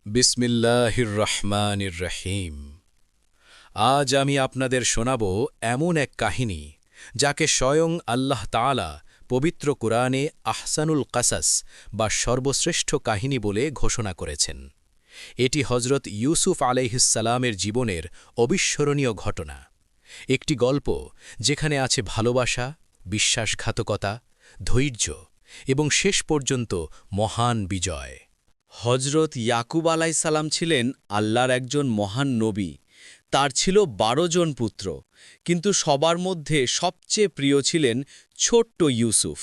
বিসমিল্লাহির রহমানির রহিম। আজ আমি আপনাদের শোনাব এমন এক কাহিনী যাকে স্বয়ং আল্লাহ তাআলা পবিত্র কুরআনে আহসানুল কাসাস বা সর্বশ্রেষ্ঠ কাহিনী বলে ঘোষণা করেছেন। এটি হজরত ইউসুফ আলাইহিসসালামের জীবনের অবিস্মরণীয় ঘটনা, একটি গল্প যেখানে আছে ভালোবাসা, বিশ্বাসঘাতকতা, ধৈর্য এবং শেষ পর্যন্ত মহান বিজয়। হজরত ইয়াকুব আলাইসাল্লাম ছিলেন আল্লাহর একজন মহান নবী। তার ছিল ১২ জন পুত্র, কিন্তু সবার মধ্যে সবচেয়ে প্রিয় ছিলেন ছোট্ট ইউসুফ।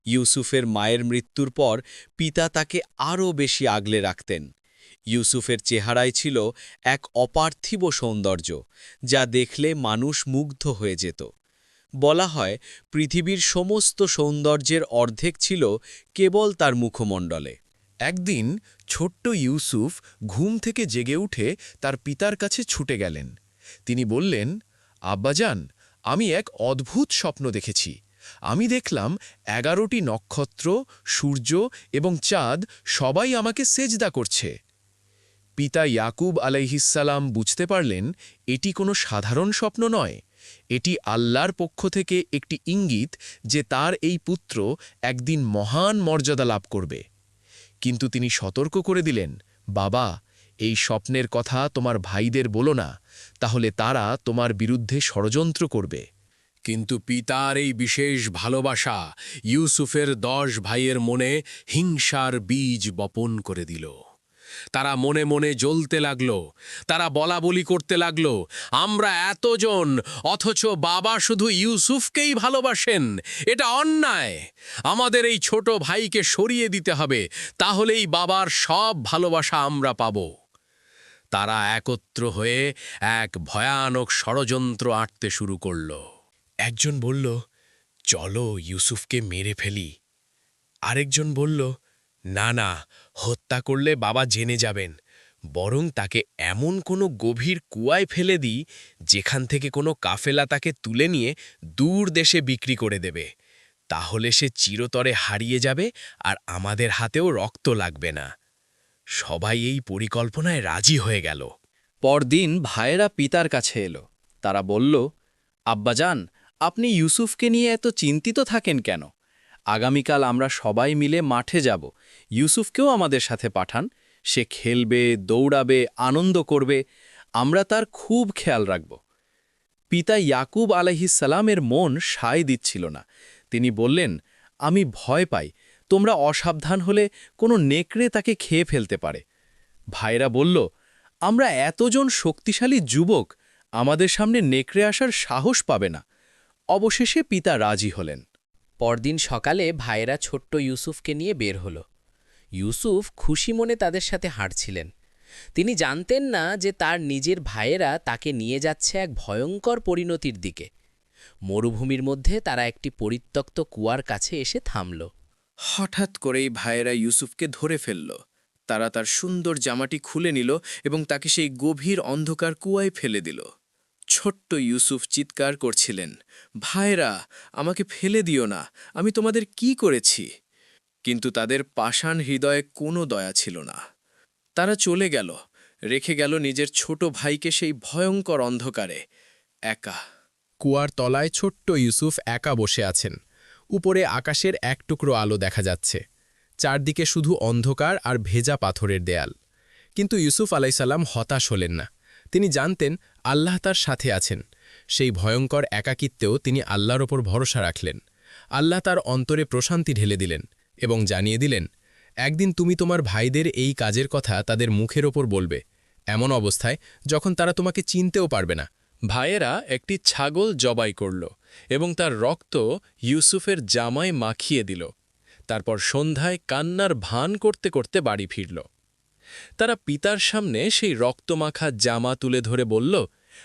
ইউসুফের মায়ের মৃত্যুর পর পিতা তাকে আরও বেশি আগলে রাখতেন। ইউসুফের চেহারায় ছিল এক অপার্থিব সৌন্দর্য, যা দেখলে মানুষ মুগ্ধ হয়ে যেত। বলা হয়, পৃথিবীর সমস্ত সৌন্দর্যের অর্ধেক ছিল কেবল তার মুখমণ্ডলে। একদিন ছোট্ট ইউসুফ ঘুম থেকে জেগে উঠে তার পিতার কাছে ছুটে গেলেন। তিনি বললেন, আব্বাজান, আমি এক অদ্ভুত স্বপ্ন দেখেছি। আমি দেখলাম ১১টি নক্ষত্র, সূর্য এবং চাঁদ সবাই আমাকে সেজদা করছে। পিতা ইয়াকুব আলাইহিসসালাম বুঝতে পারলেন এটি কোনো সাধারণ স্বপ্ন নয়, এটি আল্লাহর পক্ষ থেকে একটি ইঙ্গিত যে তার এই পুত্র একদিন মহান মর্যাদা লাভ করবে। কিন্তু তিনি সতর্ক করে দিলেন, বাবা, এই স্বপ্নের কথা তোমার ভাইদের বলো না, তাহলে তারা তোমার বিরুদ্ধে ষড়যন্ত্র করবে। কিন্তু পিতার এই বিশেষ ভালোবাসা ইউসুফের ১০ ভাইয়ের মনে হিংসার বীজ বপন করে দিল। তারা মনে মনে জ্বলতে লাগল। তারা বলাবলি করতে লাগল, আমরা এতজন, অথচ বাবা শুধু ইউসুফকেই ভালোবাসেন। এটা অন্যায়। আমাদের এই ছোট ভাইকে সরিয়ে দিতে হবে, তাহলেই বাবার সব ভালোবাসা আমরা পাব। তারা একত্র হয়ে এক ভয়ানক ষড়যন্ত্র আঁটতে শুরু করল। একজন বলল, চলো ইউসুফকে মেরে ফেলি। আরেকজন বলল, না না, হত্যা করলে বাবা জেনে যাবেন, বরং তাকে এমন কোনো গভীর কুয়ায় ফেলে দিই যেখান থেকে কোনো কাফেলা তাকে তুলে নিয়ে দূর দেশে বিক্রি করে দেবে। তাহলে সে চিরতরে হারিয়ে যাবে আর আমাদের হাতেও রক্ত লাগবে না। সবাই এই পরিকল্পনায় রাজি হয়ে গেল। পরদিন ভাইয়েরা পিতার কাছে এলো। তারা বলল, আব্বাজান, আপনি ইউসুফকে নিয়ে এত চিন্তিত থাকেন কেন? আগামীকাল আমরা সবাই মিলে মাঠে যাব। ইউসুফকেও আমাদের সাথে পাঠান। সে খেলবে, দৌড়াবে, আনন্দ করবে। আমরা তার খুব খেয়াল রাখব। পিতা ইয়াকুব আলাইহিসসালামের মন সায় দিচ্ছিল না। তিনি বললেন, আমি ভয় পাই, তোমরা অসাবধান হলে কোনো নেকড়ে তাকে খেয়ে ফেলতে পারে। ভাইরা বলল, আমরা এতজন শক্তিশালী যুবক, আমাদের সামনে নেকড়ে আসার সাহস পাবে না। অবশেষে পিতা রাজি হলেন। পরদিন সকালে ভাইয়েরা ছোট্ট ইউসুফকে নিয়ে বের হল। ইউসুফ খুশি মনে তাদের সাথে হাঁটছিলেন। তিনি জানতেন না যে তার নিজের ভাইয়েরা তাকে নিয়ে যাচ্ছে এক ভয়ঙ্কর পরিণতির দিকে। মরুভূমির মধ্যে তারা একটি পরিত্যক্ত কুয়ার কাছে এসে থামল। হঠাৎ করেই ভাইয়েরা ইউসুফকে ধরে ফেলল। তারা তার সুন্দর জামাটি খুলে নিল এবং তাকে সেই গভীর অন্ধকার কুয়ায় ফেলে দিল। ছোট্ট ইউসুফ চিৎকার করছিলেন, ভাইরা, আমাকে ফেলে দিও না, আমি তোমাদের কি করেছি? কিন্তু তাদের পাষাণ হৃদয়ে কোনো দয়া ছিল না। তারা চলে গেল, রেখে গেল নিজের ছোট ভাইকে সেই ভয়ঙ্কর অন্ধকারে, একা। কুয়ার তলায় ছোট্ট ইউসুফ একা বসে আছেন। উপরে আকাশের এক টুকরো আলো দেখা যাচ্ছে। চারদিকে শুধু অন্ধকার আর ভেজা পাথরের দেয়াল। কিন্তু ইউসুফ আলাইসাল্লাম হতাশ হলেন না। তিনি জানতেন আল্লাহ তার সাথে আছেন। সেই ভয়ঙ্কর একাকিত্বেও তিনি আল্লাহর ওপর ভরসা রাখলেন। আল্লাহ তার অন্তরে প্রশান্তি ঢেলে দিলেন এবং জানিয়ে দিলেন, একদিন তুমি তোমার ভাইদের এই কাজের কথা তাদের মুখের ওপর বলবে, এমন অবস্থায় যখন তারা তোমাকে চিনতেও পারবে না। ভাইয়েরা একটি ছাগল জবাই করল এবং তার রক্ত ইউসুফের জামায় মাখিয়ে দিল। তারপর সন্ধ্যায় কান্নার ভান করতে করতে বাড়ি ফিরল। তারা পিতার সামনে সেই রক্তমাখা জামা তুলে ধরে বলল,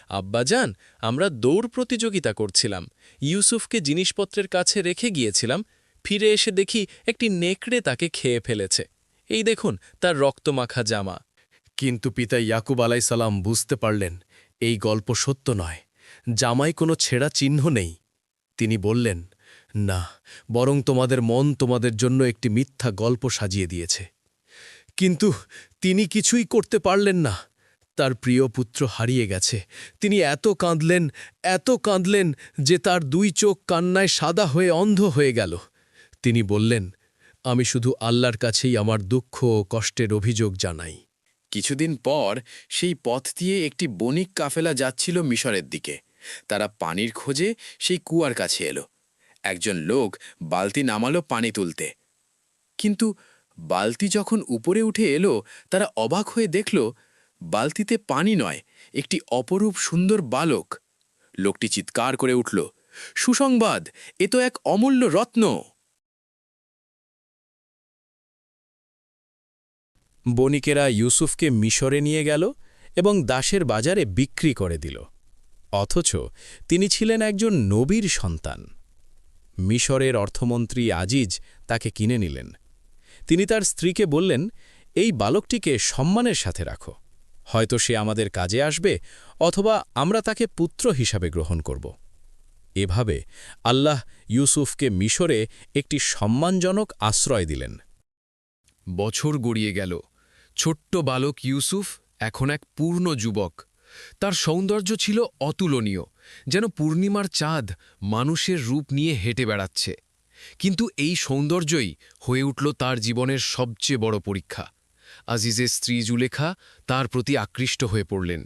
আব্বাজান, আমরা দৌড় প্রতিযোগিতা করছিলাম, ইউসুফকে জিনিসপত্রের কাছে রেখে গিয়েছিলাম, ফিরে এসে দেখি একটি নেকড়ে তাকে খেয়ে ফেলেছে। এই দেখুন তার রক্তমাখা জামা। কিন্তু পিতা ইয়াকুব আলাইসাল্লাম বুঝতে পারলেন এই গল্প সত্য নয়, জামায় কোনো ছেঁড়া চিহ্ন নেই। তিনি বললেন, না, বরং তোমাদের মন তোমাদের জন্য একটি মিথ্যা গল্প সাজিয়ে দিয়েছে। কিন্তু তিনি কিছুই করতে পারলেন না। তার প্রিয় পুত্র হারিয়ে গেছে। তিনি এত কাঁদলেন যে তার 2 চোখ কান্নায় সাদা হয়ে অন্ধ হয়ে গেল। তিনি বললেন, আমি শুধু আল্লাহর কাছেই আমার দুঃখ ও কষ্টের অভিযোগ জানাই। কিছুদিন পর সেই পথ দিয়ে একটি বণিক কাফেলা যাচ্ছিল মিশরের দিকে। তারা পানির খোঁজে সেই কুয়ার কাছে এলো। একজন লোক বালতি নামালো পানি তুলতে, কিন্তু বালতি যখন উপরে উঠে এলো তারা অবাক হয়ে দেখল বালতিতে পানি নয়, একটি অপরূপ সুন্দর বালক। লোকটি চিৎকার করে উঠল, সুসংবাদ, এ তো এক অমূল্য রত্ন। বণিকেরা ইউসুফকে মিশরে নিয়ে গেল এবং দাসের বাজারে বিক্রি করে দিল। অথচ তিনি ছিলেন একজন নবীর সন্তান। মিশরের অর্থমন্ত্রী আজিজ তাকে কিনে নিলেন। তিনি তার স্ত্রীকে বললেন, এই বালকটিকে সম্মানের সাথে রাখো, হয়তো সে আমাদের কাজে আসবে অথবা আমরা তাকে পুত্র হিসাবে গ্রহণ করব। এভাবে আল্লাহ ইউসুফকে মিশরে একটি সম্মানজনক আশ্রয় দিলেন। বছর গড়িয়ে গেল। ছোট্ট বালক ইউসুফ এখন এক পূর্ণ যুবক। তার সৌন্দর্য ছিল অতুলনীয়, যেন পূর্ণিমার চাঁদ মানুষের রূপ নিয়ে হেঁটে বেড়াচ্ছে। কিন্তু এই সৌন্দর্যই হয়ে উঠল তার জীবনের সবচেয়ে বড় পরীক্ষা। আজিজের স্ত্রী জুলেখা তার প্রতি আকৃষ্ট হয়ে পড়লেন।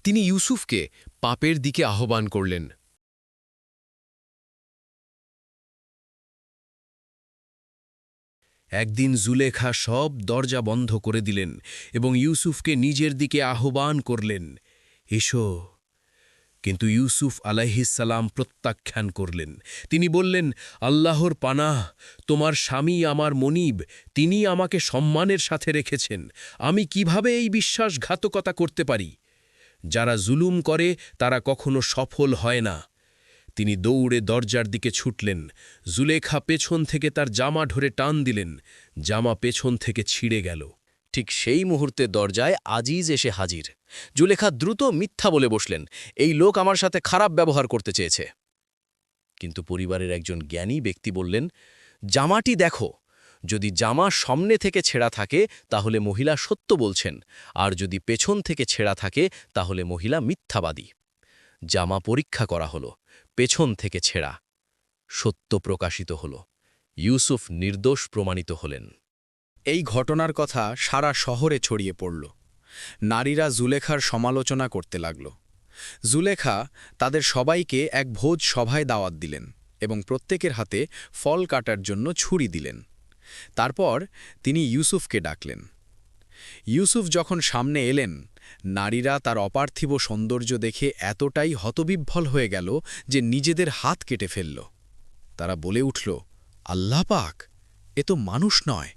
তিনি ইউসুফকে পাপের দিকে আহ্বান করলেন। একদিন জুলেখা সব দরজা বন্ধ করে দিলেন এবং ইউসুফকে নিজের দিকে আহ্বান করলেন, এসো। কিন্তু ইউসুফ আলাইহিসসালাম প্রত্যাখ্যান করলেন। তিনি বললেন, আল্লাহর পানাহ, তোমার স্বামী আমার মনিব, তিনি আমাকে সম্মানের সাথে রেখেছেন। আমি কিভাবে এই বিশ্বাসঘাতকতা করতে পারি? যারা জুলুম করে তারা কখনো সফল হয় না। তিনি দৌড়ে দরজার দিকে ছুটলেন। জুলেখা পেছন থেকে তার জামা ধরে টান দিলেন। জামা পেছন থেকে ছিঁড়ে গেল। ঠিক সেই মুহূর্তে দরজায় আজিজ এসে হাজির। জুলেখা দ্রুত মিথ্যা বলে বসলেন, এই লোক আমার সাথে খারাপ ব্যবহার করতে চেয়েছে। কিন্তু পরিবারের একজন জ্ঞানী ব্যক্তি বললেন, জামাটি দেখো, যদি জামা সামনে থেকে ছেঁড়া থাকে তাহলে মহিলা সত্য বলছেন, আর যদি পেছন থেকে ছেঁড়া থাকে তাহলে মহিলা মিথ্যাবাদী। জামা পরীক্ষা করা হলো, পেছন থেকে ছেঁড়া। সত্য প্রকাশিত হল। ইউসুফ নির্দোষ প্রমাণিত হলেন। এই ঘটনার কথা সারা শহরে ছড়িয়ে পড়ল। নারীরা জুলেখার সমালোচনা করতে লাগল। জুলেখা তাদের সবাইকে এক ভোজ সভায় দাওয়াত দিলেন এবং প্রত্যেকের হাতে ফল কাটার জন্য ছুরি দিলেন। তারপর তিনি ইউসুফকে ডাকলেন। ইউসুফ যখন সামনে এলেন, নারীরা তার অপার্থিব সৌন্দর্য দেখে এতটাই হতবিহ্বল হয়ে গেল যে নিজেদের হাত কেটে ফেলল। তারা বলে উঠল, আল্লাহ পাক, এ তো মানুষ নয়,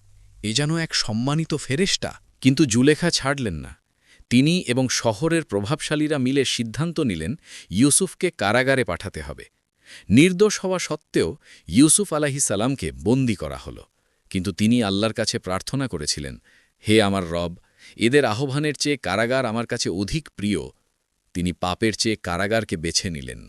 এ যেন এক সম্মানিত ফেরেশতা। কিন্তু জুলেখা ছাড়লেন না। তিনি এবং শহরের প্রভাবশালীরা মিলে সিদ্ধান্ত নিলেন ইউসুফকে কারাগারে পাঠাতে হবে। নির্দোষ হওয়া সত্ত্বেও ইউসুফ আলাইহিসসালামকে বন্দী করা হল। কিন্তু তিনি আল্লাহর কাছে প্রার্থনা করেছিলেন, হে আমার রব, এদের আহ্বানের চেয়ে কারাগার আমার কাছে অধিক প্রিয়। তিনি পাপের চেয়ে কারাগারকে বেছে নিলেন।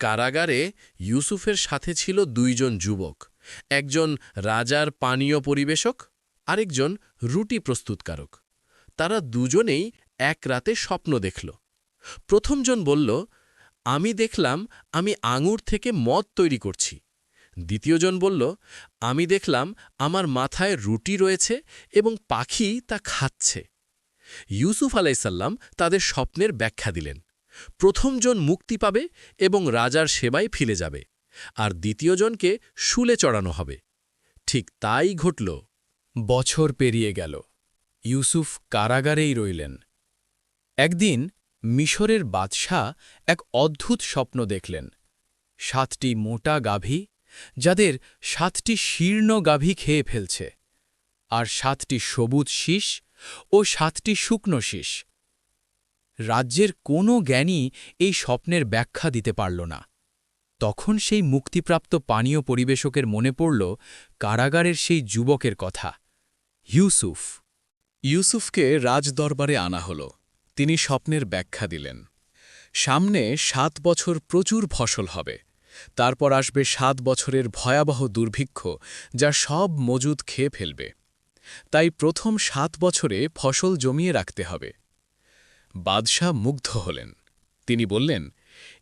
কারাগারে ইউসুফের সাথে ছিল 2 জন যুবক, একজন রাজার পানীয় পরিবেশক, আরেকজন রুটি প্রস্তুতকারক। তারা দুজনেই এক রাতে স্বপ্ন দেখল। প্রথমজন বলল, আমি দেখলাম আমি আঙুর থেকে মদ তৈরি করছি। দ্বিতীয়জন বলল, আমি দেখলাম আমার মাথায় রুটি রয়েছে এবং পাখি তা খাচ্ছে। ইউসুফ আলাইসাল্লাম তাদের স্বপ্নের ব্যাখ্যা দিলেন। প্রথমজন মুক্তি পাবে এবং রাজার সেবায় ফিরে যাবে, আর দ্বিতীয়জনকে শুলে চড়ানো হবে। ঠিক তাই ঘটল। বছর পেরিয়ে গেল। ইউসুফ কারাগারেই রইলেন। একদিন মিশরের বাদশাহ এক অদ্ভুত স্বপ্ন দেখলেন। 7টি মোটা গাভী, যাদের 7টি শীর্ণ গাভী খেয়ে ফেলছে, আর 7টি সবুজ শীষ ও 7টি শুকনো শীষ। রাজ্যের কোনো জ্ঞানী এই স্বপ্নের ব্যাখ্যা দিতে পারল না। তখন সেই মুক্তিপ্রাপ্ত পানীয় পরিবেশকের মনে পড়ল কারাগারের সেই যুবকের কথা, ইউসুফ। ইউসুফকে রাজদরবারে আনা হল। তিনি স্বপ্নের ব্যাখ্যা দিলেন। সামনে 7 বছর প্রচুর ফসল হবে। তারপর আসবে 7 বছরের ভয়াবহ দুর্ভিক্ষ যা সব মজুদ খেয়ে ফেলবে। তাই প্রথম 7 বছরে ফসল জমিয়ে রাখতে হবে। বাদশাহ মুগ্ধ হলেন। তিনি বললেন,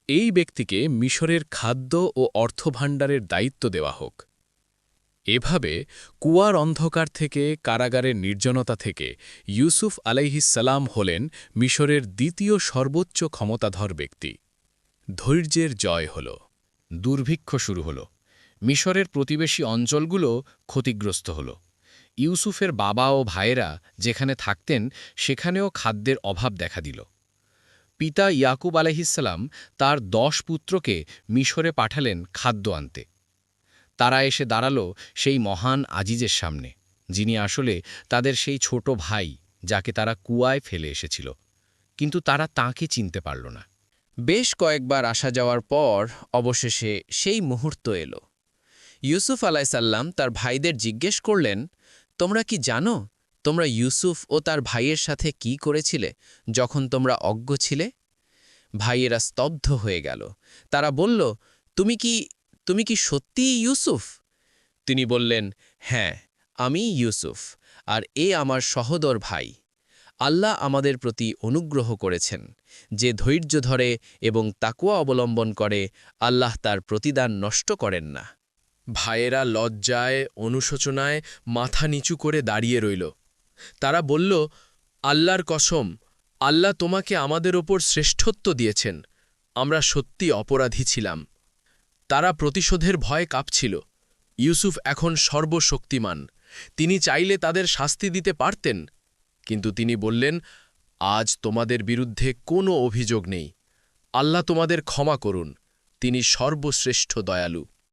এই ব্যক্তিকে মিশরের খাদ্য ও অর্থভাণ্ডারের দায়িত্ব দেওয়া হোক। এভাবে কুয়ার অন্ধকার থেকে, কারাগারের নির্জনতা থেকে ইউসুফ আলাইহিসসালাম হলেন মিশরের দ্বিতীয় সর্বোচ্চ ক্ষমতাধর ব্যক্তি। ধৈর্যের জয় হল। দুর্ভিক্ষ শুরু হল। মিশরের প্রতিবেশী অঞ্চলগুলো ক্ষতিগ্রস্ত হল। ইউসুফের বাবা ও ভাইয়েরা যেখানে থাকতেন সেখানেও খাদ্যের অভাব দেখা দিল। পিতা ইয়াকুব আলাইহিসসালাম তার 10 পুত্রকে মিশরে পাঠালেন খাদ্য আনতে। তারা এসে দাঁড়াল সেই মহান আজিজের সামনে, যিনি আসলে তাদের সেই ছোট ভাই যাকে তারা কুয়ায় ফেলে এসেছিল, কিন্তু তারা তাঁকে চিনতে পারল না। বেশ কয়েকবার আসা যাওয়ার পর অবশেষে সেই মুহূর্ত এলো। ইউসুফ আলাইসাল্লাম তার ভাইদের জিজ্ঞেস করলেন, তোমরা কি জানো তোমরা ইউসুফ ও তার ভাইয়ের সাথে কি করেছিলে যখন তোমরা অজ্ঞ ছিলে? ভাইয়েরা স্তব্ধ হয়ে গেল। তারা বলল, তুমি কি সত্যিই ইউসুফ? তিনি বললেন, হ্যাঁ, আমি ইউসুফ, আর এ আমার সহোদর ভাই। আল্লাহ আমাদের প্রতি অনুগ্রহ করেছেন। যে ধৈর্য ধরে এবং তাকওয়া অবলম্বন করে, আল্লাহ তার প্রতিদান নষ্ট করেন না। ভাইয়েরা লজ্জায়, অনুশোচনায় মাথা নিচু করে দাঁড়িয়ে রইল। তারা বলল, আল্লাহর কসম, আল্লাহ তোমাকে আমাদের ওপর শ্রেষ্ঠত্ব দিয়েছেন। আমরা সত্যি অপরাধী ছিলাম। তারা প্রতিশোধের ভয়ে কাঁপছিল। ইউসুফ এখন সর্বশক্তিমান। তিনি চাইলে তাদের শাস্তি দিতে পারতেন, কিন্তু তিনি বললেন, আজ তোমাদের বিরুদ্ধে কোনো অভিযোগ নেই। আল্লাহ তোমাদের ক্ষমা করুন, তিনি সর্বশ্রেষ্ঠ দয়ালু।